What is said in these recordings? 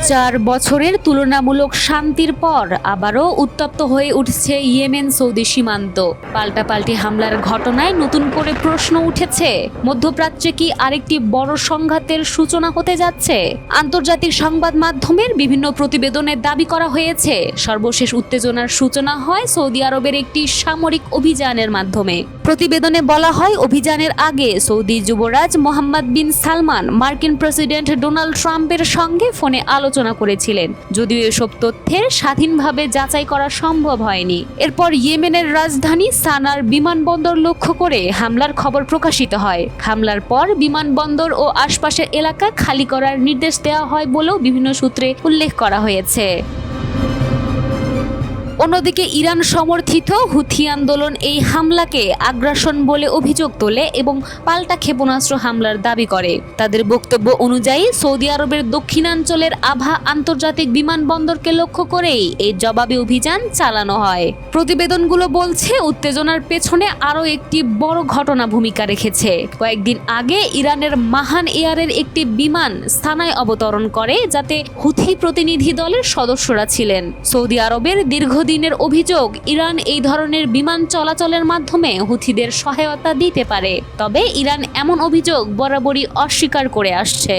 4 বছরের তুলনামূলক শান্তির পর আবারও উত্তপ্ত হয়ে উঠছে ইয়েমেন সৌদি সীমান্ত। পাল্টাপাল্টি হামলার ঘটনায় নতুন করে প্রশ্ন উঠেছে, মধ্যপ্রাচ্যে কি আরেকটি বড় সংঘাতের সূচনা হতে যাচ্ছে? আন্তর্জাতিক সংবাদ মাধ্যমের বিভিন্ন প্রতিবেদনে দাবি করা হয়েছে, সর্বশেষ উত্তেজনার সূচনা হয় সৌদি আরবের একটি সামরিক অভিযানের মাধ্যমে। প্রতিবেদনে বলা হয়, অভিযানের আগে সৌদি যুবরাজ মোহাম্মদ বিন সালমান মার্কিন প্রেসিডেন্ট ডোনাল্ড ট্রাম্পের সঙ্গে ফোনে আলোচনা করেছিলেন, যদিও এসব তথ্যের স্বাধীনভাবে যাচাই করা সম্ভব হয়নি। এরপর ইয়েমেনের রাজধানী সানার বিমানবন্দর লক্ষ্য করে হামলার খবর প্রকাশিত হয়। হামলার পর বিমানবন্দর ও আশপাশের এলাকা খালি করার নির্দেশ দেওয়া হয় বলেও বিভিন্ন সূত্রে উল্লেখ করা হয়েছে। অন্যদিকে ইরান সমর্থিত হুথি আন্দোলন এই হামলাকে আগ্রাসন বলে অভিযোগ তোলে এবং পাল্টা ক্ষেপণাস্ত্র হামলার দাবি করে। তাদের বক্তব্য অনুযায়ী সৌদি আরবের দক্ষিণাঞ্চলের আভা আন্তর্জাতিক বিমানবন্দরকে লক্ষ্য করেই এই জবাবি অভিযান চালানো হয়। প্রতিবেদনগুলো বলছে, উত্তেজনার পেছনে আরও একটি বড় ঘটনা ভূমিকা রেখেছে। কয়েকদিন আগে ইরানের মাহান এয়ারের একটি বিমান সানায় অবতরণ করে, যাতে হুথি প্রতিনিধি দলের সদস্যরা ছিলেন। সৌদি আরবের দীর্ঘদিনের অভিযোগ, ইরান এই ধরনের বিমান চলাচলের মাধ্যমে হুথিদের সহায়তা দিতে পারে। তবে ইরান এমন অভিযোগ বরাবরই অস্বীকার করে আসছে।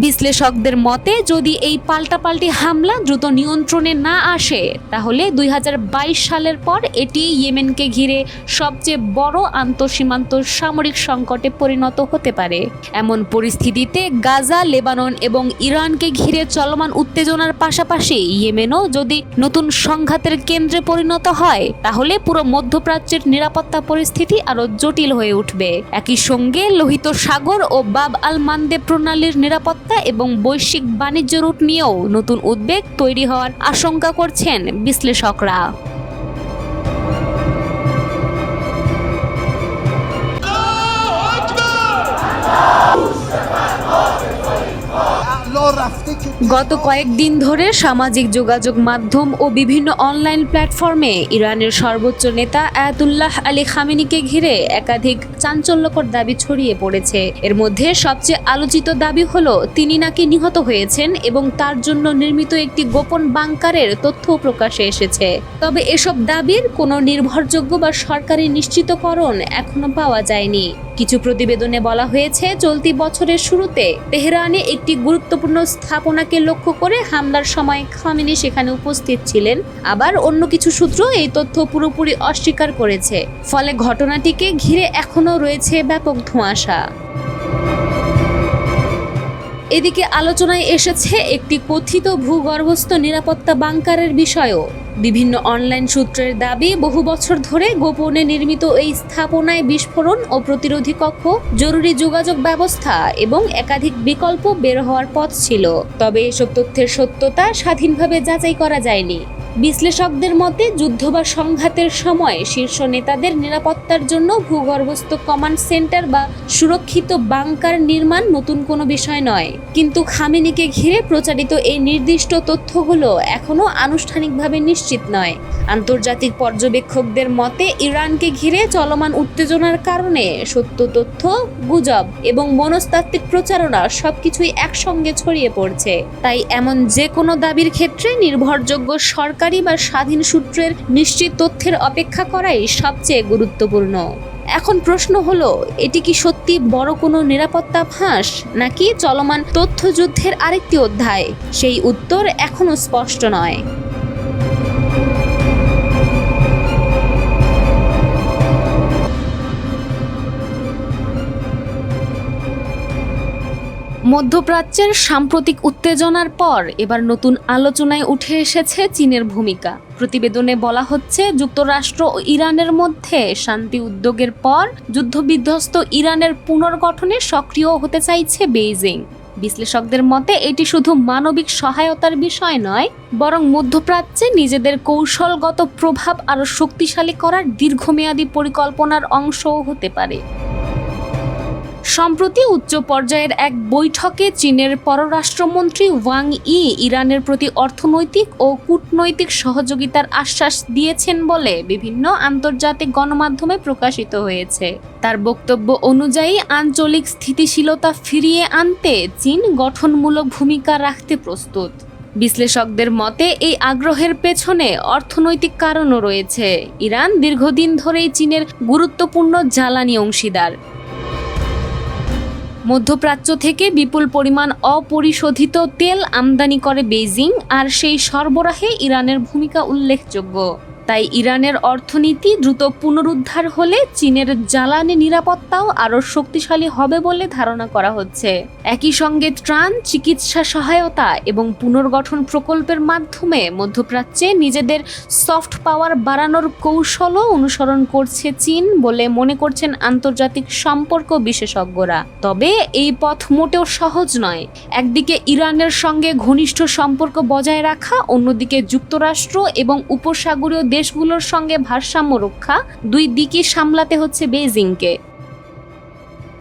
বিশ্লেষকদের মতে, যদি এই পাল্টাপাল্টি হামলা দ্রুত নিয়ন্ত্রণে না আসে, তাহলে 2022 সালের পর এটি ইয়েমেনকে ঘিরে সবচেয়ে বড় আন্তঃসীমান্ত সামরিক সংকটে পরিণত হতে পারে। এমন পরিস্থিতিতে গাজা, লেবানন এবং ইরানকে ঘিরে চলমান উত্তেজনার পাশাপাশি ইয়েমেনও যদি নতুন সংঘাতের কেন্দ্রে পরিণত হয়, তাহলে পুরো মধ্যপ্রাচ্যের নিরাপত্তা পরিস্থিতি আরও জটিল হয়ে উঠবে। একই সঙ্গে লোহিত সাগর ও বাব আল মানদেব প্রণালীর নিরাপত্তা এবং বৈশ্বিক বাণিজ্য রুট নিয়েও নতুন উদ্বেগ তৈরি হওয়ার আশঙ্কা করছেন বিশ্লেষকরা। গত কয়েকদিন ধরে সামাজিক যোগাযোগ মাধ্যম ও বিভিন্ন অনলাইন প্ল্যাটফর্মে ইরানের সর্বোচ্চ নেতা আয়াতুল্লাহ আলী খামেনিকে ঘিরে একাধিক চাঞ্চল্যকর দাবি ছড়িয়ে পড়েছে। এর মধ্যে সবচেয়ে আলোচিত দাবি হলো, তিনি নাকি নিহত হয়েছেন এবং তার জন্য নির্মিত একটি গোপন বাংকারের তথ্য প্রকাশে এসেছে। তবে এসব দাবির কোনো নির্ভরযোগ্য বা সরকারি নিশ্চিতকরণ এখনো পাওয়া যায়নি। কিছু প্রতিবেদনে বলা হয়েছে, চলতি বছরের শুরুতে তেহরানে একটি গুরুত্বপূর্ণ স্থাপনাকে লক্ষ্য করে হামলার সময় খামেনি সেখানে উপস্থিত ছিলেন। আবার অন্য কিছু সূত্র এই তথ্য পুরোপুরি অস্বীকার করেছে। ফলে ঘটনাটিকে ঘিরে এখনো রয়েছে ব্যাপক ধোঁয়াশা। এদিকে আলোচনায় এসেছে একটি কথিত ভূগর্ভস্থ নিরাপত্তা বাংকারের বিষয়ও। বিভিন্ন অনলাইন সূত্রের দাবি, বহু বছর ধরে গোপনে নির্মিত এই স্থাপনায় বিস্ফোরণ ও প্রতিরোধী কক্ষ, জরুরি যোগাযোগ ব্যবস্থা এবং একাধিক বিকল্প বের হওয়ার পথ ছিল। তবে এসব তথ্যের সত্যতা স্বাধীনভাবে যাচাই করা যায়নি। বিশ্লেষকদের মতে, যুদ্ধ বা সংঘাতের সময় শীর্ষ নেতাদের নিরাপত্তার জন্য ভূগর্ভস্থ কমান্ড সেন্টার বা সুরক্ষিত বাংকার নির্মাণ নতুন কোনো বিষয় নয়। কিন্তু খামেনিকে ঘিরে প্রচারিত এই নির্দিষ্ট তথ্যগুলো এখনও আনুষ্ঠানিকভাবে নিশ্চিত নয়। আন্তর্জাতিক পর্যবেক্ষকদের মতে, ইরানকে ঘিরে চলমান উত্তেজনার কারণে সত্য তথ্য, গুজব এবং মনস্তাত্ত্বিক প্রচারণা সবকিছুই একসঙ্গে ছড়িয়ে পড়ছে। তাই এমন যে কোনো দাবির ক্ষেত্রে নির্ভরযোগ্য সরকারি বা স্বাধীন সূত্রের নিশ্চিত তথ্যের অপেক্ষা করাই সবচেয়ে গুরুত্বপূর্ণ। এখন প্রশ্ন হলো, এটি কি সত্যি বড় কোনো নিরাপত্তা ফাঁস, নাকি চলমান তথ্যযুদ্ধের আরেকটি অধ্যায়? সেই উত্তর এখনো স্পষ্ট নয়। মধ্যপ্রাচ্যের সাম্প্রতিক উত্তেজনার পর এবার নতুন আলোচনায় উঠে এসেছে চীনের ভূমিকা। প্রতিবেদনে বলা হচ্ছে, যুক্তরাষ্ট্র ও ইরানের মধ্যে শান্তি উদ্যোগের পর যুদ্ধবিধ্বস্ত ইরানের পুনর্গঠনে সক্রিয় হতে চাইছে বেইজিং। বিশ্লেষকদের মতে, এটি শুধু মানবিক সহায়তার বিষয় নয়, বরং মধ্যপ্রাচ্যে নিজেদের কৌশলগত প্রভাব আরও শক্তিশালী করার দীর্ঘমেয়াদী পরিকল্পনার অংশও হতে পারে। সম্প্রতি উচ্চ পর্যায়ের এক বৈঠকে চীনের পররাষ্ট্রমন্ত্রী ওয়াং ই ইরানের প্রতি অর্থনৈতিক ও কূটনৈতিক সহযোগিতার আশ্বাস দিয়েছেন বলে বিভিন্ন আন্তর্জাতিক গণমাধ্যমে প্রকাশিত হয়েছে। তার বক্তব্য অনুযায়ী আঞ্চলিক স্থিতিশীলতা ফিরিয়ে আনতে চীন গঠনমূলক ভূমিকা রাখতে প্রস্তুত। বিশ্লেষকদের মতে এই আগ্রহের পেছনে অর্থনৈতিক কারণও রয়েছে। ইরান দীর্ঘদিন ধরেই চীনের গুরুত্বপূর্ণ জ্বালানি অংশীদার। মধ্যপ্রাচ্য থেকে বিপুল পরিমাণ অপরিশোধিত তেল আমদানি করে বেইজিং, আর সেই সরবরাহে ইরানের ভূমিকা উল্লেখযোগ্য। তাই ইরানের অর্থনীতি দ্রুত পুনরুদ্ধার হলে চীনের জ্বালানি নিরাপত্তাও আরও শক্তিশালী হবে বলে ধারণা করা হচ্ছে। একই সঙ্গে ত্রাণ, চিকিৎসা সহায়তা এবং পুনর্গঠন প্রকল্পের মাধ্যমে মধ্যপ্রাচ্যে নিজেদের সফট পাওয়ার বাড়ানোর কৌশলও অনুসরণ করছে চীন বলে মনে করছেন আন্তর্জাতিক সম্পর্ক বিশেষজ্ঞরা। তবে এই পথ মোটেও সহজ নয়। একদিকে ইরানের সঙ্গে ঘনিষ্ঠ সম্পর্ক বজায় রাখা, অন্যদিকে যুক্তরাষ্ট্র এবং উপসাগরীয় দেশগুলোর সঙ্গে ভারসাম্য রক্ষা, দুই দিকই সামলাতে হচ্ছে বেইজিংকে।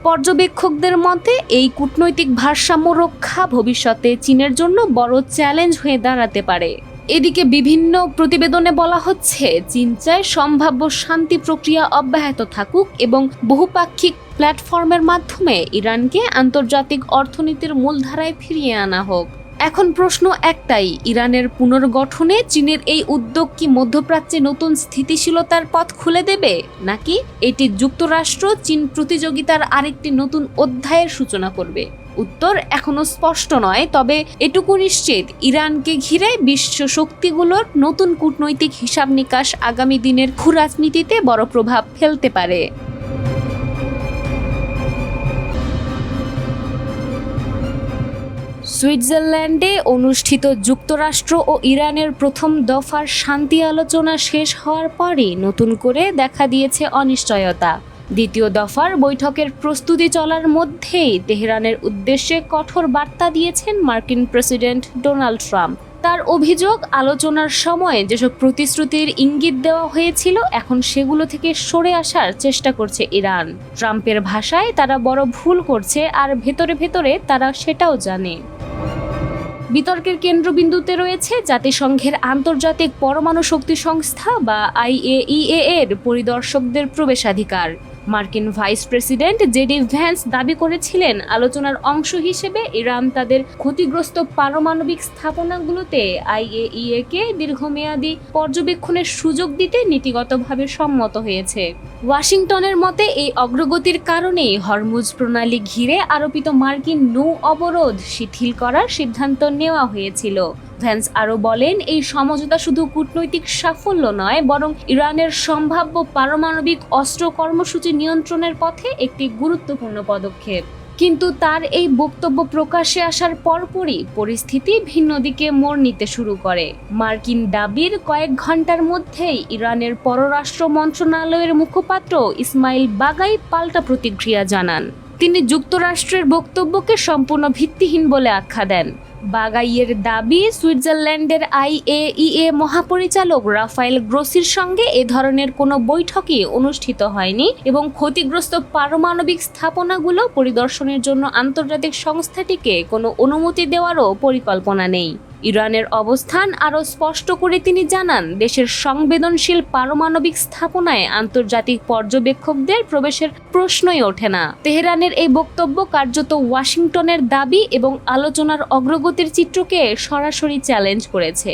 পর্যবেক্ষকদের মতে এই কূটনৈতিক ভারসাম্য রক্ষা ভবিষ্যতে চীনের জন্য বড় চ্যালেঞ্জ হয়ে দাঁড়াতে পারে। এদিকে বিভিন্ন প্রতিবেদনে বলা হচ্ছে চীন চায় সম্ভাব্য শান্তি প্রক্রিয়া অব্যাহত থাকুক এবং বহুপাক্ষিক প্ল্যাটফর্মের মাধ্যমে ইরানকে আন্তর্জাতিক অর্থনীতির মূলধারায় ফিরিয়ে আনা হোক। এখন প্রশ্ন একটাই, ইরানের পুনর্গঠনে চীনের এই উদ্যোগ কি মধ্যপ্রাচ্যে নতুন স্থিতিশীলতার পথ খুলে দেবে, নাকি এটি যুক্তরাষ্ট্র চীন প্রতিযোগিতার আরেকটি নতুন অধ্যায়ের সূচনা করবে? উত্তর এখনো স্পষ্ট নয়, তবে এটুকু নিশ্চিত, ইরানকে ঘিরে বিশ্ব শক্তিগুলোর নতুন কূটনৈতিক হিসাব নিকাশ আগামী দিনের ভূরাজনীতিতে বড় প্রভাব ফেলতে পারে। সুইজারল্যান্ডে অনুষ্ঠিত যুক্তরাষ্ট্র ও ইরানের প্রথম দফার শান্তি আলোচনা শেষ হওয়ার পরই নতুন করে দেখা দিয়েছে অনিশ্চয়তা। দ্বিতীয় দফার বৈঠকের প্রস্তুতি চলার মধ্যেই তেহরানের উদ্দেশ্যে কঠোর বার্তা দিয়েছেন মার্কিন প্রেসিডেন্ট ডোনাল্ড ট্রাম্প। তার অভিযোগ, আলোচনার সময় যেসব প্রতিশ্রুতির ইঙ্গিত দেওয়া হয়েছিল এখন সেগুলো থেকে সরে আসার চেষ্টা করছে ইরান। ট্রাম্পের ভাষায়, তারা বড় ভুল করছে আর ভেতরে ভেতরে তারা সেটাও জানে। বিতর্কের কেন্দ্রবিন্দুতে রয়েছে জাতিসংঘের আন্তর্জাতিক পরমাণু শক্তি সংস্থা বা IAEA এর পরিদর্শকদের প্রবেশাধিকার। মার্কিন ভাইস প্রেসিডেন্ট জেডি ভ্যান্স দাবি করেছিলেন আলোচনার অংশ হিসেবে ইরান তাদের ক্ষতিগ্রস্ত পারমাণবিক স্থাপনাগুলোতে IAEA কে দীর্ঘমেয়াদী পর্যবেক্ষণের সুযোগ দিতে নীতিগতভাবে সম্মত হয়েছে। ওয়াশিংটনের মতে এই অগ্রগতির কারণেই হরমুজ প্রণালী ঘিরে আরোপিত মার্কিন নৌ অবরোধ শিথিল করার সিদ্ধান্ত নেওয়া হয়েছিল। ভ্যান্স আরও বলেন, এই সমঝোতা শুধু কূটনৈতিক সাফল্য নয়, বরং ইরানের সম্ভাব্য পারমাণবিক অস্ত্র কর্মসূচি নিয়ন্ত্রণের পথে একটি গুরুত্বপূর্ণ পদক্ষেপ। কিন্তু তার এই বক্তব্য প্রকাশ্যে আসার পরপরই পরিস্থিতি ভিন্ন দিকে মোড় নিতে শুরু করে। মার্কিন দাবির কয়েক ঘন্টার মধ্যেই ইরানের পররাষ্ট্র মন্ত্রণালয়ের মুখপাত্র ইসমাইল বাগাই পাল্টা প্রতিক্রিয়া জানান। তিনি যুক্তরাষ্ট্রের বক্তব্যকে সম্পূর্ণ ভিত্তিহীন বলে আখ্যা দেন। বাগাইয়ের দাবি, সুইজারল্যান্ডের IAEA মহাপরিচালক রাফায়েল গ্রোসির সঙ্গে এ ধরনের কোনো বৈঠকই অনুষ্ঠিত হয়নি এবং ক্ষতিগ্রস্ত পারমাণবিক স্থাপনাগুলো পরিদর্শনের জন্য আন্তর্জাতিক সংস্থাটিকে কোনো অনুমতি দেওয়ারও পরিকল্পনা নেই। ইরানের অবস্থান আরও স্পষ্ট করে তিনি জানান, দেশের সংবেদনশীল পারমাণবিক স্থাপনায় আন্তর্জাতিক পর্যবেক্ষকদের প্রবেশের প্রশ্নই ওঠে না। তেহরানের এই বক্তব্য কার্যত ওয়াশিংটনের দাবি এবং আলোচনার অগ্রগতির চিত্রকে সরাসরি চ্যালেঞ্জ করেছে।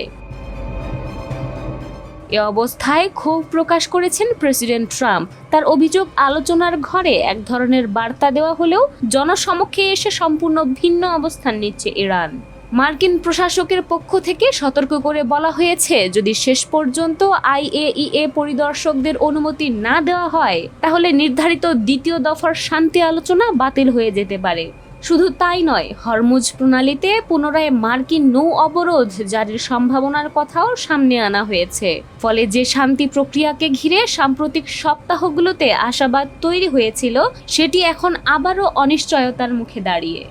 এ অবস্থায় ক্ষোভ প্রকাশ করেছেন প্রেসিডেন্ট ট্রাম্প। তার অভিযোগ, আলোচনার ঘরে এক ধরনের বার্তা দেওয়া হলেও জনসমক্ষে এসে সম্পূর্ণ ভিন্ন অবস্থান নিচ্ছে ইরান। মার্কিন প্রশাসকের পক্ষ থেকে সতর্ক করে বলা হয়েছে, যদি শেষ পর্যন্ত IAEA পরিদর্শকদের অনুমতি না দেওয়া হয় তাহলে নির্ধারিত দ্বিতীয় দফার শান্তি আলোচনা বাতিল হয়ে যেতে পারে। শুধু তাই নয়, হরমুজ প্রণালীতে পুনরায় মার্কিন নৌ অবরোধ জারির সম্ভাবনার কথাও সামনে আনা হয়েছে। ফলে যে শান্তি প্রক্রিয়াকে ঘিরে সাম্প্রতিক সপ্তাহগুলোতে আশাবাদ তৈরি হয়েছিল, সেটি এখন আবারও অনিশ্চয়তার মুখে দাঁড়িয়ে।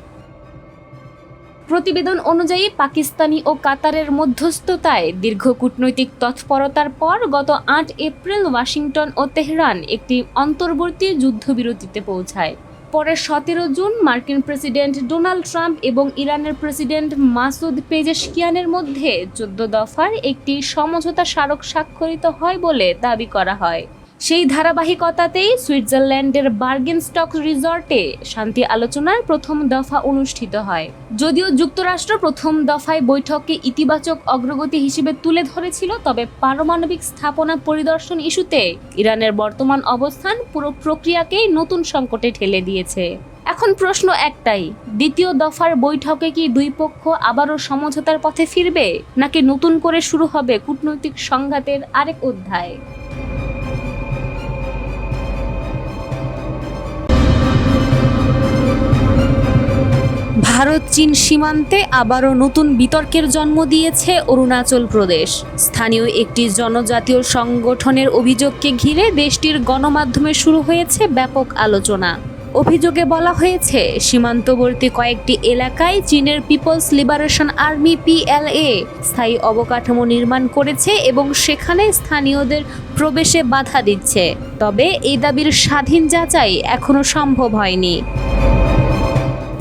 প্রতিবেদন অনুযায়ী পাকিস্তানি ও কাতারের মধ্যস্থতায় দীর্ঘ কূটনৈতিক তৎপরতার পর গত 8 এপ্রিল ওয়াশিংটন ও তেহরান একটি অন্তর্বর্তী যুদ্ধবিরতিতে পৌঁছায়। এরপরে 17 জুন মার্কিন প্রেসিডেন্ট ডোনাল্ড ট্রাম্প এবং ইরানের প্রেসিডেন্ট মাসুদ পেজেশকিয়ানের মধ্যে 14 দফার একটি সমঝোতা স্মারক স্বাক্ষরিত হয় বলে দাবি করা হয়। সেই ধারাবাহিকতাতেই সুইজারল্যান্ডের বার্গেনস্টক রিসর্টে শান্তি আলোচনার প্রথম দফা অনুষ্ঠিত হয়। যদিও যুক্তরাষ্ট্র প্রথম দফায় বৈঠককে ইতিবাচক অগ্রগতি হিসেবে তুলে ধরেছিল, তবে পারমাণবিক স্থাপনা পরিদর্শন ইস্যুতে ইরানের বর্তমান অবস্থান পুরো প্রক্রিয়াকেই নতুন সংকটে ঠেলে দিয়েছে। এখন প্রশ্ন একটাই, দ্বিতীয় দফার বৈঠকে কি দুই পক্ষ আবারও সমঝোতার পথে ফিরবে, নাকি নতুন করে শুরু হবে কূটনৈতিক সংঘাতের আরেক অধ্যায়? ভারত চীন সীমান্তে আবারও নতুন বিতর্কের জন্ম দিয়েছে অরুণাচল প্রদেশ। স্থানীয় একটি জনজাতীয় সংগঠনের অভিযোগকে ঘিরে দেশটির গণমাধ্যমে শুরু হয়েছে ব্যাপক আলোচনা। অভিযোগে বলা হয়েছে, সীমান্তবর্তী কয়েকটি এলাকায় চীনের পিপলস লিবারেশন আর্মি PLA স্থায়ী অবকাঠামো নির্মাণ করেছে এবং সেখানে স্থানীয়দের প্রবেশে বাধা দিচ্ছে। তবে এই দাবির স্বাধীন যাচাই এখনো সম্ভব হয়নি।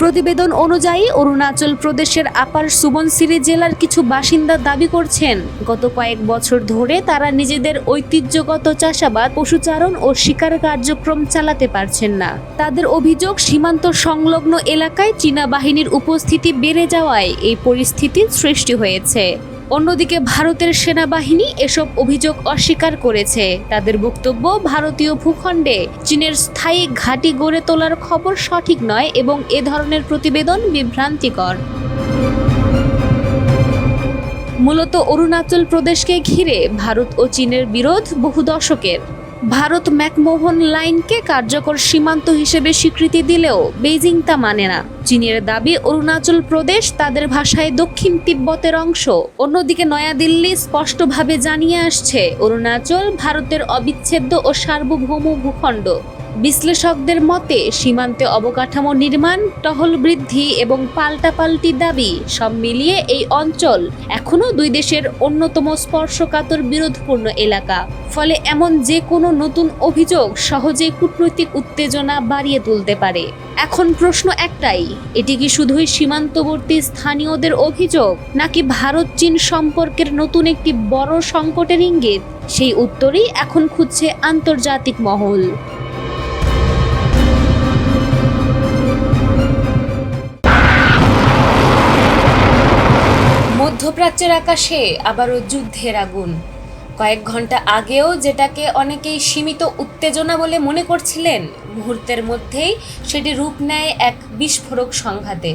প্রতিবেদন অনুযায়ী অরুণাচল প্রদেশের আপার সুবনসিরি জেলার কিছু বাসিন্দা দাবি করছেন, গত কয়েক বছর ধরে তারা নিজেদের ঐতিহ্যগত চাষাবাদ, পশুচারণ ও শিকার কার্যক্রম চালাতে পারছেন না। তাদের অভিযোগ, সীমান্ত সংলগ্ন এলাকায় চীনা বাহিনীর উপস্থিতি বেড়ে যাওয়ায় এই পরিস্থিতির সৃষ্টি হয়েছে। অন্যদিকে ভারতের সেনাবাহিনী এসব অভিযোগ অস্বীকার করেছে। তাদের বক্তব্য, ভারতীয় ভূখণ্ডে চীনের স্থায়ী ঘাঁটি গড়ে তোলার খবর সঠিক নয় এবং এ ধরনের প্রতিবেদন বিভ্রান্তিকর। মূলত অরুণাচল প্রদেশকে ঘিরে ভারত ও চীনের বিরোধ বহু দশকের। ভারত ম্যাকমোহন লাইনকে কার্যকর সীমান্ত হিসেবে স্বীকৃতি দিলেও বেইজিং তা মানে না। চীনের দাবি, অরুণাচল প্রদেশ তাদের ভাষায় দক্ষিণ তিব্বতের অংশ। অন্যদিকে নয়াদিল্লি স্পষ্টভাবে জানিয়ে আসছে, অরুণাচল ভারতের অবিচ্ছেদ্য ও সার্বভৌম ভূখণ্ড। বিশ্লেষকদের মতে, সীমান্তে অবকাঠামো নির্মাণ, টহল বৃদ্ধি এবং পাল্টাপাল্টি দাবি সব মিলিয়ে এই অঞ্চল এখনও দুই দেশের অন্যতম স্পর্শকাতর বিরোধপূর্ণ এলাকা। ফলে এমন যে কোনো নতুন অভিযোগ সহজেই কূটনৈতিক উত্তেজনা বাড়িয়ে তুলতে পারে। এখন প্রশ্ন একটাই, এটি কি শুধুই সীমান্তবর্তী স্থানীয়দের অভিযোগ, নাকি ভারত চীন সম্পর্কের নতুন একটি বড় সংকটের ইঙ্গিত? সেই উত্তরই এখন খুঁজছে আন্তর্জাতিক মহল। মধ্যপ্রাচ্যের আকাশে আবারও যুদ্ধের আগুন। কয়েক ঘন্টা আগেও যেটাকে অনেকেই সীমিত উত্তেজনা বলে মনে করছিলেন, মুহূর্তের মধ্যেই সেটি রূপ নেয় এক বিস্ফোরক সংঘাতে।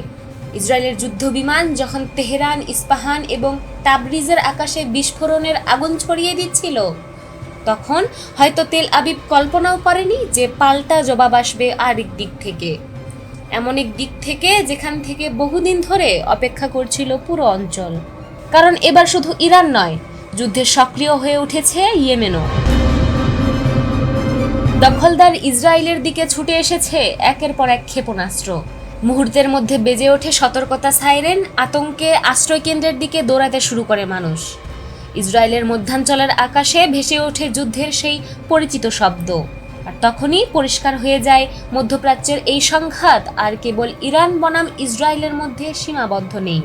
ইসরায়েলের যুদ্ধবিমান যখন তেহরান, ইস্পাহান এবং তাবরিজের আকাশে বিস্ফোরণের আগুন ছড়িয়ে দিচ্ছিল, তখন হয়তো তেল আবিব কল্পনাও করেনি যে পাল্টা জবাব আসবে আরেক দিক থেকে। এমন এক দিক থেকে যেখান থেকে বহুদিন ধরে অপেক্ষা করছিল পুরো অঞ্চল। কারণ এবার শুধু ইরান নয়, যুদ্ধে সক্রিয় হয়ে উঠেছে ইয়েমেনও। দখলদার ইসরায়েলের দিকে ছুটে এসেছে একের পর এক ক্ষেপণাস্ত্র। মুহূর্তের মধ্যে বেজে ওঠে সতর্কতা সাইরেন, আতঙ্কে আশ্রয়কেন্দ্রের দিকে দৌড়াতে শুরু করে মানুষ। ইসরায়েলের মধ্যাঞ্চলের আকাশে ভেসে ওঠে যুদ্ধের সেই পরিচিত শব্দ। আর তখনই পরিষ্কার হয়ে যায়, মধ্যপ্রাচ্যের এই সংঘাত আর কেবল ইরান বনাম ইসরায়েলের মধ্যে সীমাবদ্ধ নেই।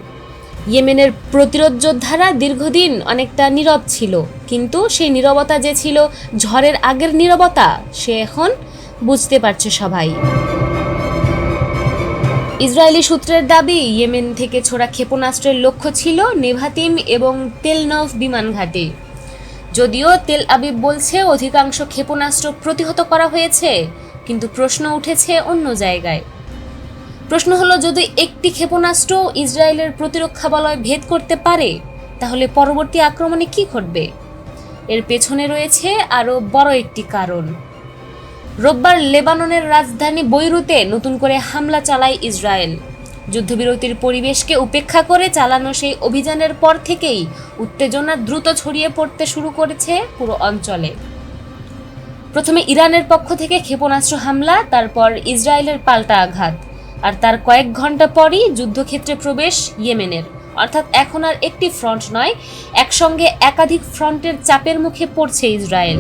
ইয়েমেনের প্রতিরোধ যোদ্ধারা দীর্ঘদিন অনেকটা নীরব ছিল, কিন্তু সেই নীরবতা যে ছিল ঝড়ের আগের নীরবতা, সে এখন বুঝতে পারছে সবাই। ইসরায়েলি সূত্রের দাবি, ইয়েমেন থেকে ছোড়া ক্ষেপণাস্ত্রের লক্ষ্য ছিল নেভাতিম এবং তেলনভ বিমান ঘাঁটি। যদিও তেল আবিব বলছে অধিকাংশ ক্ষেপণাস্ত্র প্রতিহত করা হয়েছে, কিন্তু প্রশ্ন উঠেছে অন্য জায়গায়। প্রশ্ন হলো, যদি একটি ক্ষেপণাস্ত্র ইসরায়েলের প্রতিরক্ষা বলয় ভেদ করতে পারে, তাহলে পরবর্তী আক্রমণে কি ঘটবে? এর পেছনে রয়েছে আরও বড় একটি কারণ। রোববার লেবাননের রাজধানী বৈরুতে নতুন করে হামলা চালায় ইসরায়েল। যুদ্ধবিরতির পরিবেশকে উপেক্ষা করে চালানো সেই অভিযানের পর থেকেই উত্তেজনা দ্রুত ছড়িয়ে পড়তে শুরু করেছে পুরো অঞ্চলে। প্রথমে ইরানের পক্ষ থেকে ক্ষেপণাস্ত্র হামলা, তারপর ইসরায়েলের পাল্টা আঘাত, আর তার কয়েক ঘন্টা পরই যুদ্ধক্ষেত্রে প্রবেশ ইয়েমেনের। অর্থাৎ এখন আর একটি ফ্রন্ট নয়, একসঙ্গে একাধিক ফ্রন্টের চাপের মুখে পড়ছে ইসরায়েল।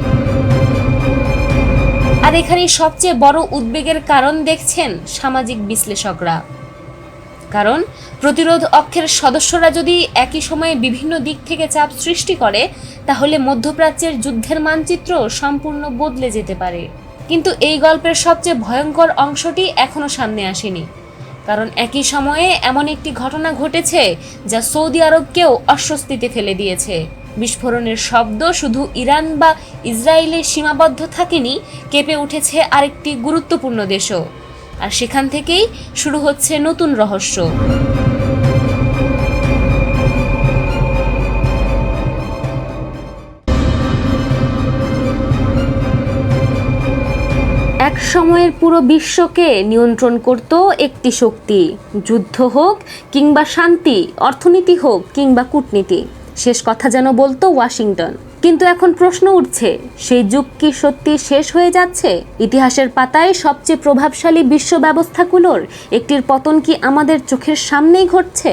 আর এখানে সবচেয়ে বড় উদ্বেগের কারণ দেখছেন সামাজিক বিশ্লেষকরা। কারণ প্রতিরোধ অক্ষের সদস্যরা যদি একই সময়ে বিভিন্ন দিক থেকে চাপ সৃষ্টি করে, তাহলে মধ্যপ্রাচ্যের যুদ্ধের মানচিত্র সম্পূর্ণ বদলে যেতে পারে। কিন্তু এই গল্পের সবচেয়ে ভয়ঙ্কর অংশটি এখনো সামনে আসেনি। কারণ একই সময়ে এমন একটি ঘটনা ঘটেছে যা সৌদি আরবকেও অস্বস্তিতে ফেলে দিয়েছে। বিস্ফোরণের শব্দ শুধু ইরান বা ইসরায়েলে সীমাবদ্ধ থাকেনি, কেঁপে উঠেছে আরেকটি গুরুত্বপূর্ণ দেশও। আর সেখান থেকেই শুরু হচ্ছে নতুন রহস্য। এক সময়ের পুরো বিশ্বকে নিয়ন্ত্রণ করত একটি শক্তি। যুদ্ধ হোক কিংবা শান্তি, অর্থনীতি হোক কিংবা কূটনীতি, শেষ কথা যেন বলতো ওয়াশিংটন। কিন্তু এখন প্রশ্ন উঠছে, সেই যুগ কি সত্যি শেষ হয়ে যাচ্ছে? ইতিহাসের পাতায় সবচেয়ে প্রভাবশালী বিশ্ব ব্যবস্থাগুলোর একটির পতন কি আমাদের চোখের সামনেই ঘটছে?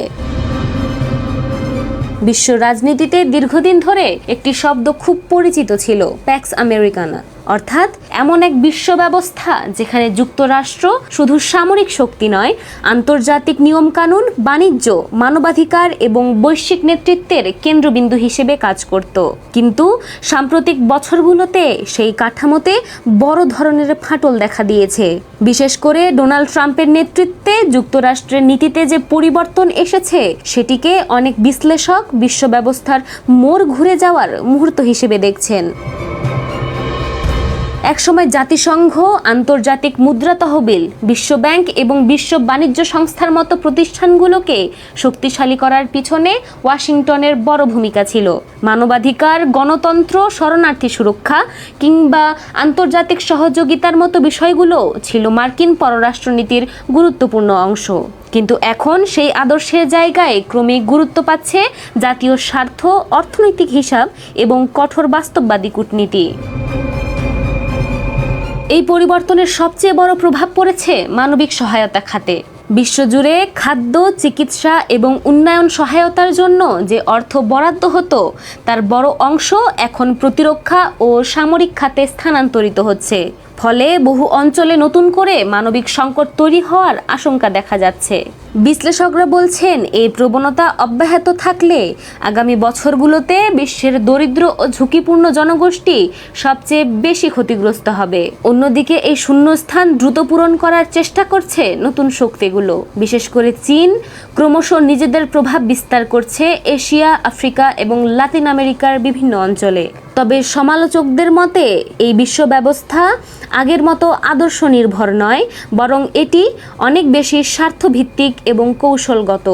বিশ্ব রাজনীতিতে দীর্ঘদিন ধরে একটি শব্দ খুব পরিচিত ছিল, প্যাক্স আমেরিকানা, অর্থাৎ এমন এক বিশ্ব ব্যবস্থা যেখানে যুক্তরাষ্ট্র শুধু সামরিক শক্তি নয়, আন্তর্জাতিক নিয়মকানুন, বাণিজ্য, মানবাধিকার এবং বৈশ্বিক নেতৃত্বের কেন্দ্রবিন্দু হিসেবে কাজ করত। কিন্তু সাম্প্রতিক বছরগুলোতে সেই কাঠামোতে বড় ধরনের ফাটল দেখা দিয়েছে। বিশেষ করে ডোনাল্ড ট্রাম্পের নেতৃত্বে যুক্তরাষ্ট্রের নীতিতে যে পরিবর্তন এসেছে, সেটিকে অনেক বিশ্লেষক বিশ্ব ব্যবস্থার মোড় ঘুরে যাওয়ার মুহূর্ত হিসেবে দেখছেন। একসময় জাতিসংঘ, আন্তর্জাতিক মুদ্রা তহবিল, বিশ্বব্যাংক এবং বিশ্ব বাণিজ্য সংস্থার মতো প্রতিষ্ঠানগুলোকে শক্তিশালী করার পিছনে ওয়াশিংটনের বড় ভূমিকা ছিল। মানবাধিকার, গণতন্ত্র, শরণার্থী সুরক্ষা কিংবা আন্তর্জাতিক সহযোগিতার মতো বিষয়গুলো ছিল মার্কিন পররাষ্ট্রনীতির গুরুত্বপূর্ণ অংশ। কিন্তু এখন সেই আদর্শের জায়গায় ক্রমেই গুরুত্ব পাচ্ছে জাতীয় স্বার্থ, অর্থনৈতিক হিসাব এবং কঠোর বাস্তববাদী কূটনীতি। এই পরিবর্তনের সবচেয়ে বড় প্রভাব পড়েছে মানবিক সহায়তা খাতে। বিশ্বজুড়ে খাদ্য, চিকিৎসা এবং উন্নয়ন সহায়তার জন্য যে অর্থ বরাদ্দ হতো, তার বড় অংশ এখন প্রতিরক্ষা ও সামরিক খাতে স্থানান্তরিত হচ্ছে। ফলে বহু অঞ্চলে নতুন করে মানবিক সংকট তৈরি হওয়ার আশঙ্কা দেখা যাচ্ছে। বিশ্লেষকরা বলছেন, এই প্রবণতা অব্যাহত থাকলে আগামী বছরগুলোতে বিশ্বের দরিদ্র ও ঝুঁকিপূর্ণ জনগোষ্ঠী সবচেয়ে বেশি ক্ষতিগ্রস্ত হবে। অন্যদিকে এই শূন্যস্থান দ্রুত পূরণ করার চেষ্টা করছে নতুন শক্তিগুলো। বিশেষ করে চীন ক্রমশ নিজেদের প্রভাব বিস্তার করছে এশিয়া, আফ্রিকা এবং লাতিন আমেরিকার বিভিন্ন অঞ্চলে। তবে সমালোচকদের মতে এই বিশ্ব ব্যবস্থা আগের মতো আদর্শ নির্ভর নয়, বরং এটি অনেক বেশি স্বার্থভিত্তিক এবং কৌশলগত।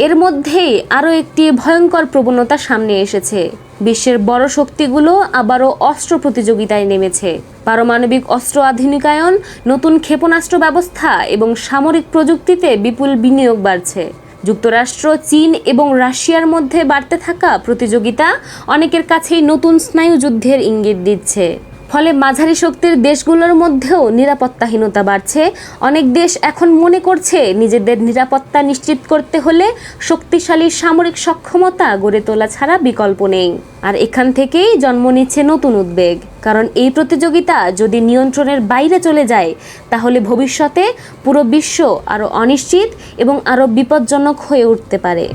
এর মধ্যেই আরও একটি ভয়ঙ্কর প্রবণতা সামনে এসেছে। বিশ্বের বড় শক্তিগুলো আবারও অস্ত্র প্রতিযোগিতায় নেমেছে। পারমাণবিক অস্ত্র আধুনিকায়ন, নতুন ক্ষেপণাস্ত্র ব্যবস্থা এবং সামরিক প্রযুক্তিতে বিপুল বিনিয়োগ বাড়ছে। যুক্তরাষ্ট্র, চীন এবং রাশিয়ার মধ্যে বাড়তে থাকা প্রতিযোগিতা অনেকের কাছেই নতুন স্নায়ুযুদ্ধের ইঙ্গিত দিচ্ছে। ফলে মাঝারি শক্তির দেশগুলোর মধ্যেও নিরাপত্তাহীনতা বাড়ছে। অনেক দেশ এখন মনে করছে নিজেদের নিরাপত্তা নিশ্চিত করতে হলে শক্তিশালী সামরিক সক্ষমতা গড়ে তোলা ছাড়া বিকল্প নেই। আর এখান থেকেই জন্ম নিচ্ছে নতুন উদ্বেগ। কারণ এই প্রতিযোগিতা যদি নিয়ন্ত্রণের বাইরে চলে যায়, তাহলে ভবিষ্যতে পুরো বিশ্ব আরও অনিশ্চিত এবং আরও বিপজ্জনক হয়ে উঠতে পারে।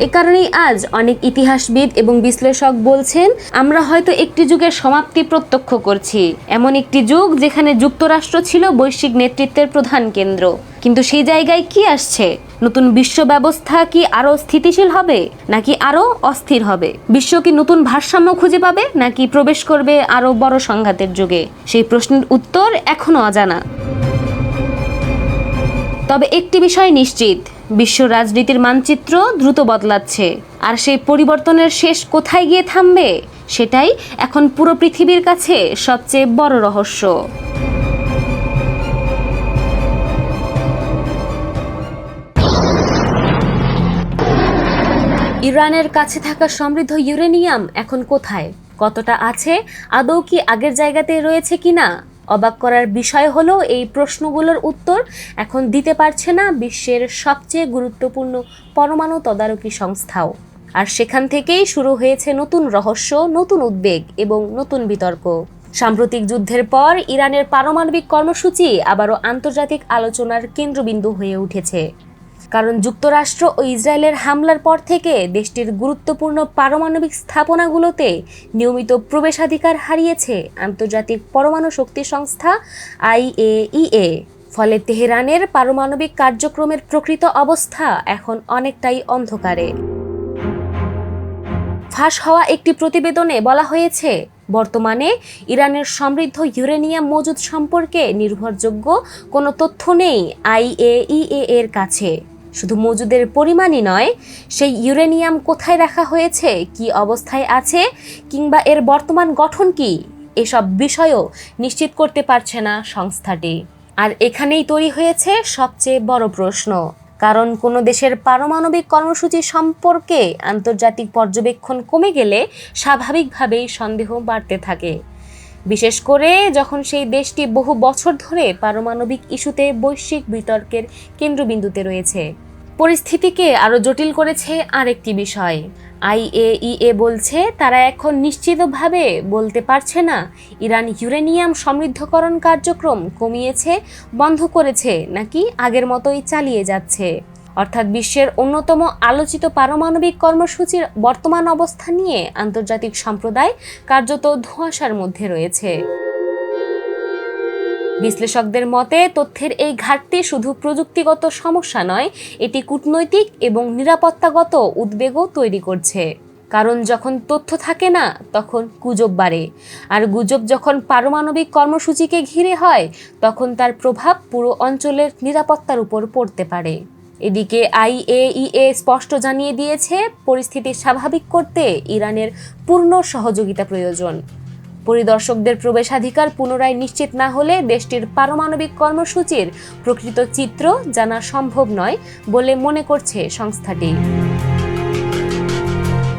এ কারণেই আজ অনেক ইতিহাসবিদ এবং বিশ্লেষক বলছেন, আমরা হয়তো একটি যুগের সমাপ্তি প্রত্যক্ষ করছি। এমন একটি যুগ যেখানে যুক্তরাষ্ট্র ছিল বৈশ্বিক নেতৃত্বের প্রধান কেন্দ্র। কিন্তু সেই জায়গায় কি আসছে? নতুন বিশ্ব ব্যবস্থা কি আরও স্থিতিশীল হবে নাকি আরও অস্থির হবে? বিশ্ব কি নতুন ভারসাম্য খুঁজে পাবে নাকি প্রবেশ করবে আরও বড় সংঘাতের যুগে? সেই প্রশ্নের উত্তর এখনো অজানা। তবে একটি বিষয় নিশ্চিত, বিশ্ব রাজনীতির মানচিত্র দ্রুত বদলাচ্ছে। আর সেই পরিবর্তনের শেষ কোথায় গিয়ে থামবে, সেটাই এখন পুরো পৃথিবীর কাছে সবচেয়ে বড় রহস্য। ইরানের কাছে থাকা সমৃদ্ধ ইউরেনিয়াম এখন কোথায়, কতটা আছে, আদৌ কি আগের জায়গাতেই রয়েছে কিনা? অবাক করার বিষয় হলো, এই প্রশ্নগুলোর উত্তর এখন দিতে পারছে না বিশ্বের সবচেয়ে গুরুত্বপূর্ণ পরমাণু তদারকি সংস্থাও। আর সেখান থেকেই শুরু হয়েছে নতুন রহস্য, নতুন উদ্বেগ এবং নতুন বিতর্ক। সাম্প্রতিক যুদ্ধের পর ইরানের পারমাণবিক কর্মসূচি আবারও আন্তর্জাতিক আলোচনার কেন্দ্রবিন্দু হয়ে উঠেছে। কারণ যুক্তরাষ্ট্র ও ইসরায়েলের হামলার পর থেকে দেশটির গুরুত্বপূর্ণ পারমাণবিক স্থাপনাগুলোতে নিয়মিত প্রবেশাধিকার হারিয়েছে আন্তর্জাতিক পরমাণু শক্তি সংস্থা IAEA। ফলে তেহরানের পারমাণবিক কার্যক্রমের প্রকৃত অবস্থা এখন অনেকটাই অন্ধকারে। ফাঁস হওয়া একটি প্রতিবেদনে বলা হয়েছে, বর্তমানে ইরানের সমৃদ্ধ ইউরেনিয়াম মজুদ সম্পর্কে নির্ভরযোগ্য কোনো তথ্য নেই IAEA এর কাছে। শুধু মজুদের পরিমাণই নয়, সেই ইউরেনিয়াম কোথায় রাখা হয়েছে, কী অবস্থায় আছে, কিংবা এর বর্তমান গঠন কী, এসব বিষয়ও নিশ্চিত করতে পারছে না সংস্থাটি। আর এখানেই তৈরি হয়েছে সবচেয়ে বড় প্রশ্ন। কারণ কোনো দেশের পারমাণবিক কর্মসূচি সম্পর্কে আন্তর্জাতিক পর্যবেক্ষণ কমে গেলে স্বাভাবিকভাবেই সন্দেহ বাড়তে থাকে, বিশেষ করে যখন সেই দেশটি বহু বছর ধরে পারমাণবিক ইস্যুতে বৈশ্বিক বিতর্কের কেন্দ্রবিন্দুতে রয়েছে। পরিস্থিতিকে আরও জটিল করেছে আরেকটি বিষয়। IAEA বলছে তারা এখন নিশ্চিতভাবে বলতে পারছে না ইরান ইউরেনিয়াম সমৃদ্ধকরণ কার্যক্রম কমিয়েছে, বন্ধ করেছে, নাকি আগের মতোই চালিয়ে যাচ্ছে। অর্থাৎ বিশ্বের অন্যতম আলোচিত পারমাণবিক কর্মসূচির বর্তমান অবস্থা নিয়ে আন্তর্জাতিক সম্প্রদায় কার্যত ধোঁয়াশার মধ্যে রয়েছে। বিশ্লেষকদের মতে তথ্যের এই ঘাটতি শুধু প্রযুক্তিগত সমস্যা নয়, এটি কূটনৈতিক এবং নিরাপত্তাগত উদ্বেগও তৈরি করছে। কারণ যখন তথ্য থাকে না, তখন গুজব বাড়ে, আর গুজব যখন পারমাণবিক কর্মসূচিকে ঘিরে হয়, তখন তার প্রভাব পুরো অঞ্চলের নিরাপত্তার উপর পড়তে পারে। এদিকে IAEA স্পষ্ট জানিয়ে দিয়েছে, পরিস্থিতি স্বাভাবিক করতে ইরানের পূর্ণ সহযোগিতা প্রয়োজন। পরিদর্শকদের প্রবেশাধিকার পুনরায় নিশ্চিত না হলে দেশটির পারমাণবিক কর্মসূচির প্রকৃত চিত্র জানা সম্ভব নয় বলে মনে করছে সংস্থাটি।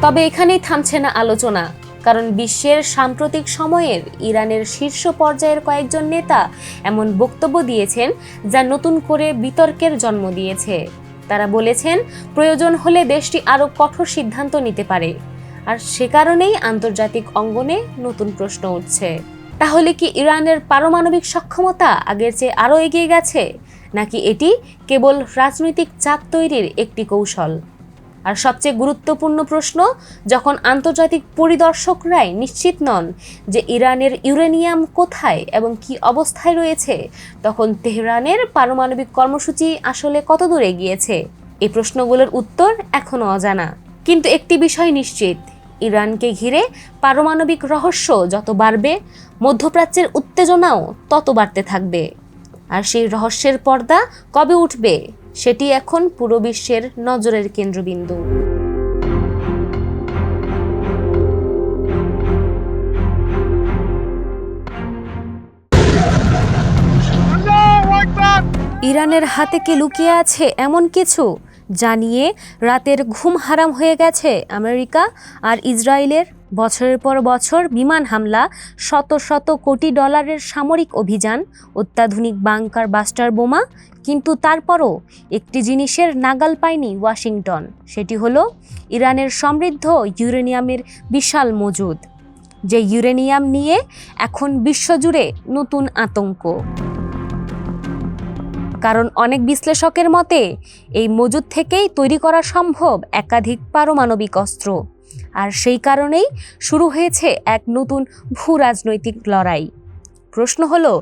তবে এখানেই থামছে না আলোচনা। কারণ বিশ্বের সাম্প্রতিক সময়ের ইরানের শীর্ষ পর্যায়ের কয়েকজন নেতা এমন বক্তব্য দিয়েছেন যা নতুন করে বিতর্কের জন্ম দিয়েছে। তারা বলেছেন, প্রয়োজন হলে দেশটি আরও কঠোর সিদ্ধান্ত নিতে পারে। আর সে কারণেই আন্তর্জাতিক অঙ্গনে নতুন প্রশ্ন উঠছে। তাহলে কি ইরানের পারমাণবিক সক্ষমতা আগের চেয়ে আরও এগিয়ে গেছে, নাকি এটি কেবল রাজনৈতিক চাপ তৈরির একটি কৌশল? আর সবচেয়ে গুরুত্বপূর্ণ প্রশ্ন, যখন আন্তর্জাতিক পরিদর্শকরাই নিশ্চিত নন যে ইরানের ইউরেনিয়াম কোথায় এবং কী অবস্থায় রয়েছে, তখন তেহরানের পারমাণবিক কর্মসূচি আসলে কতদূর এগিয়েছে? এই প্রশ্নগুলোর উত্তর এখনও অজানা। কিন্তু একটি বিষয় নিশ্চিত, ইরানকে ঘিরে পারমাণবিক রহস্য যত বাড়বে, মধ্যপ্রাচ্যের উত্তেজনাও তত বাড়তে থাকবে। আর সেই রহস্যের পর্দা কবে উঠবে, সেটি এখন পুরো বিশ্বের নজরের কেন্দ্রবিন্দু। ইরানের হাতে কি লুকিয়ে আছে এমন কিছু জানিয়ে রাতের ঘুম হারাম হয়ে গেছে আমেরিকা আর ইসরায়েলের? বছরের পর বছর বিমান হামলা, শত শত কোটি ডলারের সামরিক অভিযান, অত্যাধুনিক বাংকার বাস্টার বোমা, কিন্তু তারপরও একটি জিনিসের নাগাল পায়নি ওয়াশিংটন। সেটি হলো ইরানের সমৃদ্ধ ইউরেনিয়ামের বিশাল মজুদ, যে ইউরেনিয়াম নিয়ে এখন বিশ্বজুড়ে নতুন আতঙ্ক। কারণ অনেক বিশ্লেষকের মতে এই মজুদ থেকেই তৈরি করা সম্ভব একাধিক পারমাণবিক অস্ত্র। আর সেই কারণেই শুরু হয়েছে এক নতুন ভূরাজনৈতিক লড়াই। প্রশ্ন হলো,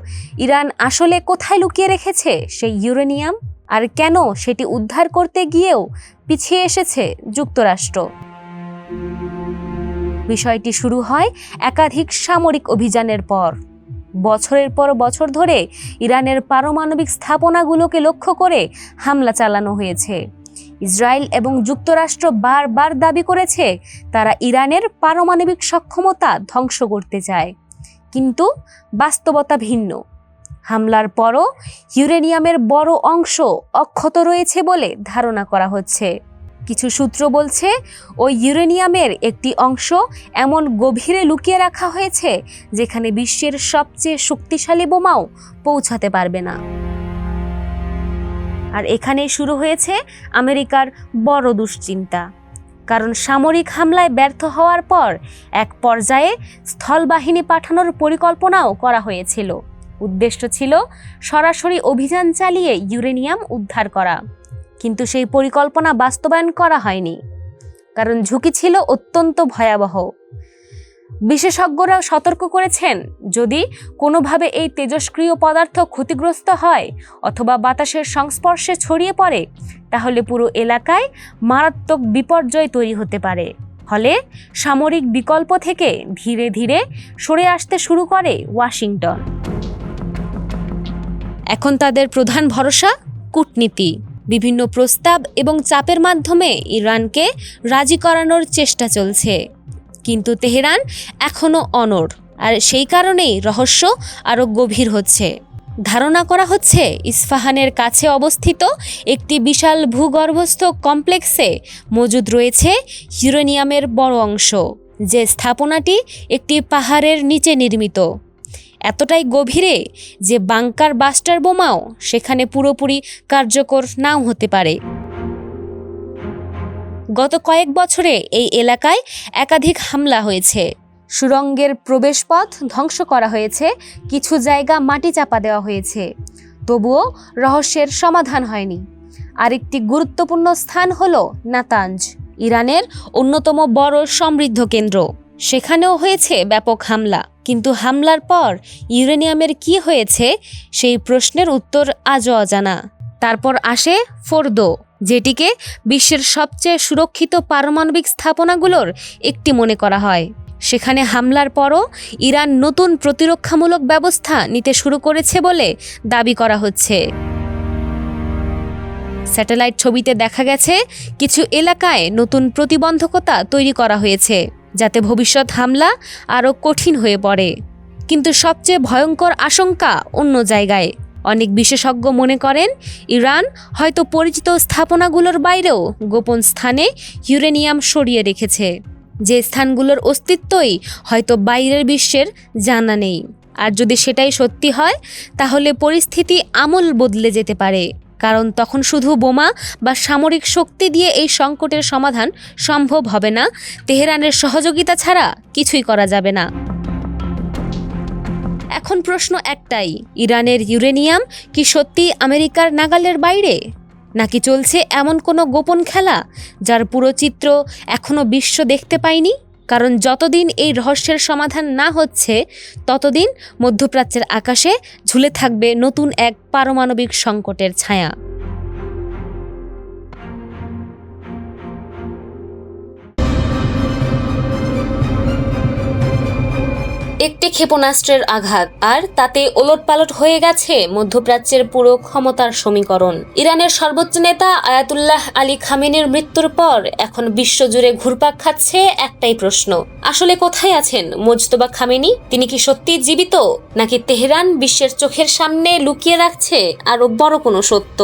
ইরান আসলে কোথায় লুকিয়ে রেখেছে সেই ইউরেনিয়াম, আর কেন সেটি উদ্ধার করতে গিয়েও পিছিয়ে এসেছে যুক্তরাষ্ট্র? বিষয়টি শুরু হয় একাধিক সামরিক অভিযানের পর। বছরের পর বছর ধরে ইরানের পারমাণবিক স্থাপনাগুলোকে লক্ষ্য করে হামলা চালানো হয়েছে। ইসরায়েল এবং যুক্তরাষ্ট্র বারবার দাবি করেছে তারা ইরানের পারমাণবিক সক্ষমতা ধ্বংস করতে চায়, কিন্তু বাস্তবতা ভিন্ন। হামলার পরও ইউরেনিয়ামের বড় অংশ অক্ষত রয়েছে বলে ধারণা করা হচ্ছে। কিছু সূত্র বলছে ওই ইউরেনিয়ামের একটি অংশ এমন গভীরে লুকিয়ে রাখা হয়েছে যেখানে বিশ্বের সবচেয়ে শক্তিশালী বোমাও পৌঁছাতে পারবে না। আর এখানেই শুরু হয়েছে আমেরিকার বড় দুশ্চিন্তা। কারণ সামরিক হামলায় ব্যর্থ হওয়ার পর এক পর্যায়ে স্থলবাহিনী পাঠানোর পরিকল্পনাও করা হয়েছিল। উদ্দেশ্য ছিল সরাসরি অভিযান চালিয়ে ইউরেনিয়াম উদ্ধার করা, কিন্তু সেই পরিকল্পনা বাস্তবায়ন করা হয়নি, কারণ ঝুঁকি ছিল অত্যন্ত ভয়াবহ। বিশেষজ্ঞরা সতর্ক করেছেন, যদি কোনোভাবে এই তেজস্ক্রিয় পদার্থ ক্ষতিগ্রস্ত হয় অথবা বাতাসের সংস্পর্শে ছড়িয়ে পড়ে, তাহলে পুরো এলাকায় মারাত্মক বিপর্যয় তৈরি হতে পারে। ফলে সামরিক বিকল্প থেকে ধীরে ধীরে সরে আসতে শুরু করে ওয়াশিংটন। এখন তাদের প্রধান ভরসা কূটনীতি। বিভিন্ন প্রস্তাব এবং চাপের মাধ্যমে ইরানকে রাজি করানোর চেষ্টা চলছে, কিন্তু তেহরান এখনও অনড়। আর সেই কারণেই রহস্য আরও গভীর হচ্ছে। ধারণা করা হচ্ছে ইস্পাহানের কাছে অবস্থিত একটি বিশাল ভূগর্ভস্থ কমপ্লেক্সে মজুদ রয়েছে ইউরেনিয়ামের বড় অংশ, যে স্থাপনাটি একটি পাহাড়ের নিচে নির্মিত, এতটাই গভীরে যে বাংকার বাস্টার বোমাও সেখানে পুরোপুরি কার্যকর নাও হতে পারে। গত কয়েক বছরে এই এলাকায় একাধিক হামলা হয়েছে। সুড়ঙ্গের প্রবেশপথ ধ্বংস করা হয়েছে, কিছু জায়গা মাটি চাপা দেওয়া হয়েছে, তবুও রহস্যের সমাধান হয়নি। আরেকটি গুরুত্বপূর্ণ স্থান হলো নাতাঞ্জ, ইরানের অন্যতম বড় সমৃদ্ধ কেন্দ্র। সেখানেও হয়েছে ব্যাপক হামলা, কিন্তু হামলার পর ইউরেনিয়ামের কি হয়েছে সেই প্রশ্নের উত্তর আজও অজানা। তারপর আসে ফোর্দো, যেটিকে বিশ্বের সবচেয়ে সুরক্ষিত পারমাণবিক স্থাপনাগুলোর একটি মনে করা হয়। সেখানে হামলার পরও ইরান নতুন প্রতিরক্ষামূলক ব্যবস্থা নিতে শুরু করেছে বলে দাবি করা হচ্ছে। স্যাটেলাইট ছবিতে দেখা গেছে কিছু এলাকায় নতুন প্রতিবন্ধকতা তৈরি করা হয়েছে, যাতে ভবিষ্যৎ হামলা আরও কঠিন হয়ে পড়ে। কিন্তু সবচেয়ে ভয়ঙ্কর আশঙ্কা অন্য জায়গায়। অনেক বিশেষজ্ঞ মনে করেন ইরান হয়তো পরিচিত স্থাপনাগুলোর বাইরেও গোপন স্থানে ইউরেনিয়াম সরিয়ে রেখেছে, যে স্থানগুলোর অস্তিত্বই হয়তো বাইরের বিশ্বের জানা নেই। আর যদি সেটাই সত্যি হয়, তাহলে পরিস্থিতি আমূল বদলে যেতে পারে, কারণ তখন শুধু বোমা বা সামরিক শক্তি দিয়ে এই সংকটের সমাধান সম্ভব হবে না। তেহরানের সহযোগিতা ছাড়া কিছুই করা যাবে না। এখন প্রশ্ন একটাই, ইরানের ইউরেনিয়াম কি সত্যি আমেরিকার নাগালের বাইরে, নাকি চলছে এমন কোনো গোপন খেলা যার পুরো চিত্র এখনও বিশ্ব দেখতে পায়নি? কারণ যতদিন এই রহস্যের সমাধান না হচ্ছে, ততদিন মধ্যপ্রাচ্যের আকাশে ঝুলে থাকবে নতুন এক পারমাণবিক সংকটের ছায়া। একটি ক্ষেপণাস্ত্রের আঘাত, আর তাতে ওলটপালট হয়ে গেছে মধ্যপ্রাচ্যের পুরো ক্ষমতার সমীকরণ। ইরানের সর্বোচ্চ নেতা আয়াতুল্লাহ আলী খামেনির মৃত্যুর পর এখন বিশ্বজুড়ে ঘুরপাক খাচ্ছে একটাই প্রশ্ন, আসলে কোথায় আছেন মোজতবা খামেনি? তিনি কি সত্যিই জীবিত, নাকি তেহরান বিশ্বের চোখের সামনে লুকিয়ে রাখছে আরো বড় কোনো সত্য?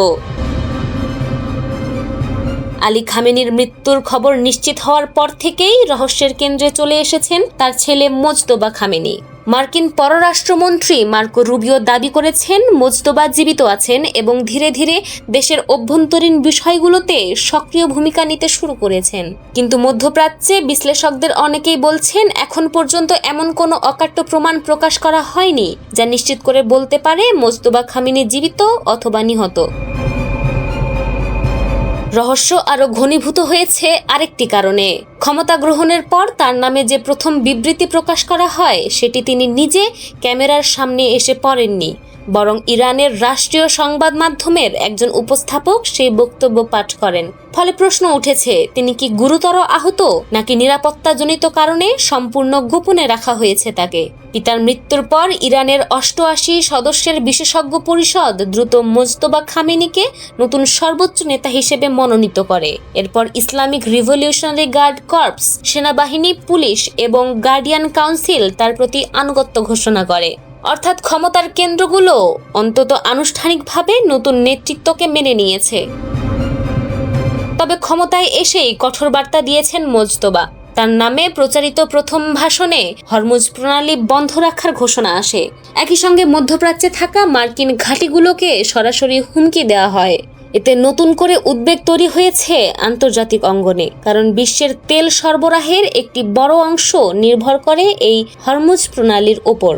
আলী খামেনির মৃত্যুর খবর নিশ্চিত হওয়ার পর থেকেই রহস্যের কেন্দ্রে চলে এসেছেন তার ছেলে মোজতবা খামেনি। মার্কিন পররাষ্ট্রমন্ত্রী মার্কো রুবিও দাবি করেছেন মোজতবা জীবিত আছেন এবং ধীরে ধীরে দেশের অভ্যন্তরীণ বিষয়গুলোতে সক্রিয় ভূমিকা নিতে শুরু করেছেন। কিন্তু মধ্যপ্রাচ্যে বিশ্লেষকদের অনেকেই বলছেন এখন পর্যন্ত এমন কোনো অকাট্য প্রমাণ প্রকাশ করা হয়নি যা নিশ্চিত করে বলতে পারে মোজতবা খামেনি জীবিত অথবা নিহত। রহস্য আরো ঘনীভূত হয়েছে আরেকটি কারণে। ক্ষমতা গ্রহণের পর তার নামে যে প্রথম বিবৃতি প্রকাশ করা হয়, সেটি তিনি নিজে ক্যামেরার সামনে এসে পড়েননি, বরং ইরানের রাষ্ট্রীয় সংবাদ মাধ্যমের একজন উপস্থাপক সেই বক্তব্য পাঠ করেন। ফলে প্রশ্ন উঠেছে, তিনি কি গুরুতর আহত, নাকি নিরাপত্তাজনিত কারণে সম্পূর্ণ গোপনে রাখা হয়েছে তাকে? পিতার মৃত্যুর পর ইরানের 88 সদস্যের বিশেষজ্ঞ পরিষদ দ্রুত মোজতবা খামেনিকে নতুন সর্বোচ্চ নেতা হিসেবে মনোনীত করে। এরপর ইসলামিক রিভলিউশনারি গার্ড কর্পস, সেনাবাহিনী, পুলিশ এবং গার্ডিয়ান কাউন্সিল তার প্রতি আনুগত্য ঘোষণা করে। অর্থাৎ ক্ষমতার কেন্দ্রগুলো অন্তত আনুষ্ঠানিকভাবে নতুন নেতৃত্বকে মেনে নিয়েছে। তবে ক্ষমতায় এসেই কঠোর বার্তা দিয়েছেন মোজতবা। তার নামে প্রচারিত প্রথম ভাষণে হরমুজ প্রণালী বন্ধ রাখার ঘোষণা আসে। একই সঙ্গে মধ্যপ্রাচ্যে থাকা মার্কিন ঘাঁটিগুলোকে সরাসরি হুমকি দেওয়া হয়। এতে নতুন করে উদ্বেগ তৈরি হয়েছে আন্তর্জাতিক অঙ্গনে, কারণ বিশ্বের তেল সরবরাহের একটি বড় অংশ নির্ভর করে এই হরমুজ প্রণালীর ওপর।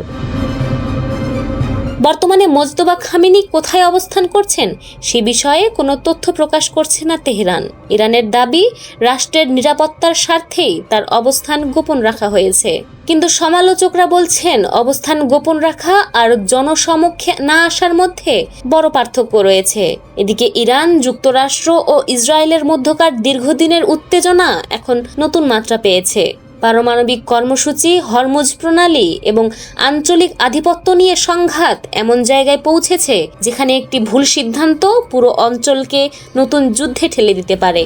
বর্তমানে মোজতবা খামেনি কোথায় অবস্থান করছেন সে বিষয়ে কোনো তথ্য প্রকাশ করছে না তেহরান। ইরানের দাবি, রাষ্ট্রের নিরাপত্তার স্বার্থেই তার অবস্থান গোপন রাখা হয়েছে। কিন্তু সমালোচকরা বলছেন, অবস্থান গোপন রাখা আর জনসমক্ষে না আসার মধ্যে বড় পার্থক্য রয়েছে। এদিকে ইরান, যুক্তরাষ্ট্র ও ইসরায়েলের মধ্যকার দীর্ঘদিনের উত্তেজনা এখন নতুন মাত্রা পেয়েছে। পারমাণবিক কর্মসূচি, হরমুজ প্রণালী এবং আঞ্চলিক আধিপত্য নিয়ে সংঘাত এমন জায়গায় পৌঁছেছে যেখানে একটি ভুল সিদ্ধান্ত পুরো অঞ্চলকে নতুন যুদ্ধে ঠেলে দিতে পারে।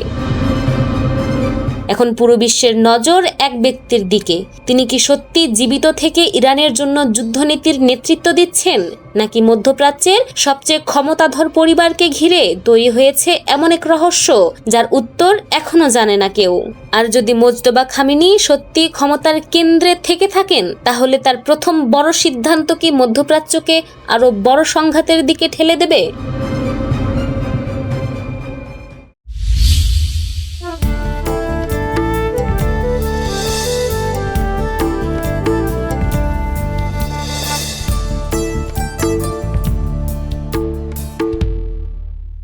এখন পুরো বিশ্বের নজর এক ব্যক্তির দিকে। তিনি কি সত্যি জীবিত থেকে ইরানের জন্য যুদ্ধনীতির নেতৃত্ব দিচ্ছেন, নাকি মধ্যপ্রাচ্যের সবচেয়ে ক্ষমতাধর পরিবারকে ঘিরে তৈরি হয়েছে এমন এক রহস্য যার উত্তর এখনো জানে না কেউ? আর যদি মোজতবা খামেনি সত্যি ক্ষমতার কেন্দ্রে থেকে থাকেন, তাহলে তার প্রথম বড় সিদ্ধান্ত কি মধ্যপ্রাচ্যকে আরো বড় সংঘাতের দিকে ঠেলে দেবে?